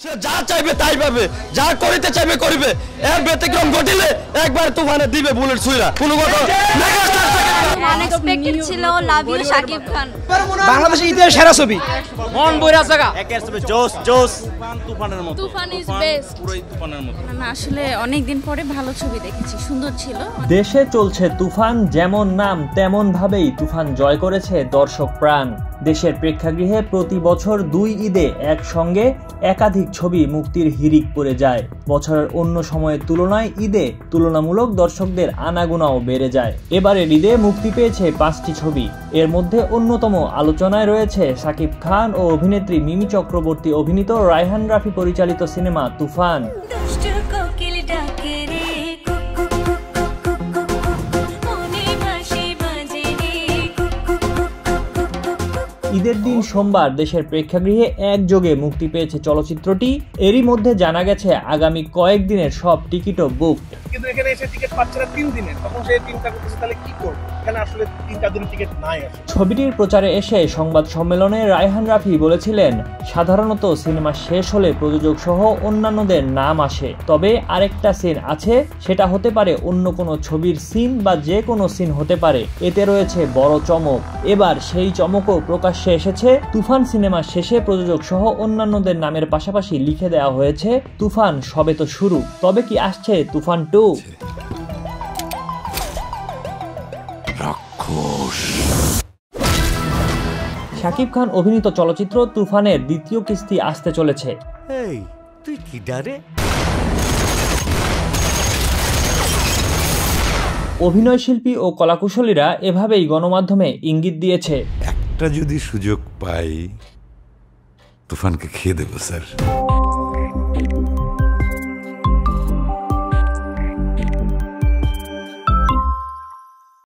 সে যা চাইবে তাই পাবে, যা করিতে চাইবে করিবে। এর ব্যতিক্রম ঘটিলে একবার তুফানে দিবে বুলেট ছুঁড়া। কোনো কথা আনএক্সপেক্টেড ছিল। Love you Shakib Khan. বাংলাদেশের ইতিহাসের সেরা ছবি। মন বইরা জায়গা একের সাথে জোস জোস তুফানের মতো। তুফান ইজ বেস্ট। পুরোই তুফানের মতো। না আসলে অনেক দিন পরে ভালো ছবি দেখেছি, সুন্দর ছিল। দেশে চলছে তুফান, যেমন নাম তেমন ভাবেই তুফান জয় করেছে দর্শক প্রাণ। দেশের প্রেক্ষাগৃহে প্রতি বছর 2 ঈদে একসঙ্গে একাধিক ছবি মুক্তির হিড়িক পড়ে যায়। বছরের অন্য সময়ের তুলনায় ঈদে তুলনামূলক দর্শকদের আনাগোনাও বেড়ে যায়। এবারের ঈদে মুক্তি পেয়েছে 5টি ছবি। এর মধ্যে অন্যতম আলোচনায় রয়েছে শাকিব খান ও অভিনেত্রী মিমি চক্রবর্তী অভিনীত রায়হান রাফি পরিচালিত সিনেমা তুফান। ঈদের দিন সোমবার দেশের প্রেক্ষাগৃহে একযোগে মুক্তি পেয়েছে চলচ্চিত্রটি। এরই মধ্যে জানা গেছে আগামী কয়েকদিনের সব টিকিটও বুকড। কিন্তু এখানে এসে টিকিট পাচ্ছে না 3 দিনের, তখন সে চিন্তা করতেছে তাহলে কি করব, এখানে আসলে 3-4 দিনের টিকিট নাই। ছবিটির প্রচারে এসে সংবাদ সম্মেলনে রায়হান রাফি বলেছিলেন, সাধারণত সিনেমা শেষ হলে প্রযোজক সহ অন্যান্যদের নাম আসে, তবে আরেকটা সিন আছে, সেটা হতে পারে অন্য কোনো ছবির সিন বা যে কোনো সিন হতে পারে। এতে রয়েছে বড় চমক। এবার সেই চমকও প্রকাশ্যে এসেছে। তুফান সিনেমা শেষে প্রযোজক সহ অন্যান্যদের নামের পাশাপাশি লিখে দেওয়া হয়েছে তুফান সবে তো শুরু, তবে কি আসছে তুফান 2। শাকিব খান অভিনীত চলচ্চিত্র তুফানের দ্বিতীয় কিস্তি আসতে চলেছে। তুই কি ডারে? অভিনয় শিল্পী ও কলাকুশলীরা এভাবেই গণমাধ্যমে ইঙ্গিত দিয়েছে, একটা যদি সুযোগ পাই তুফানকে খেয়ে দেবো স্যার।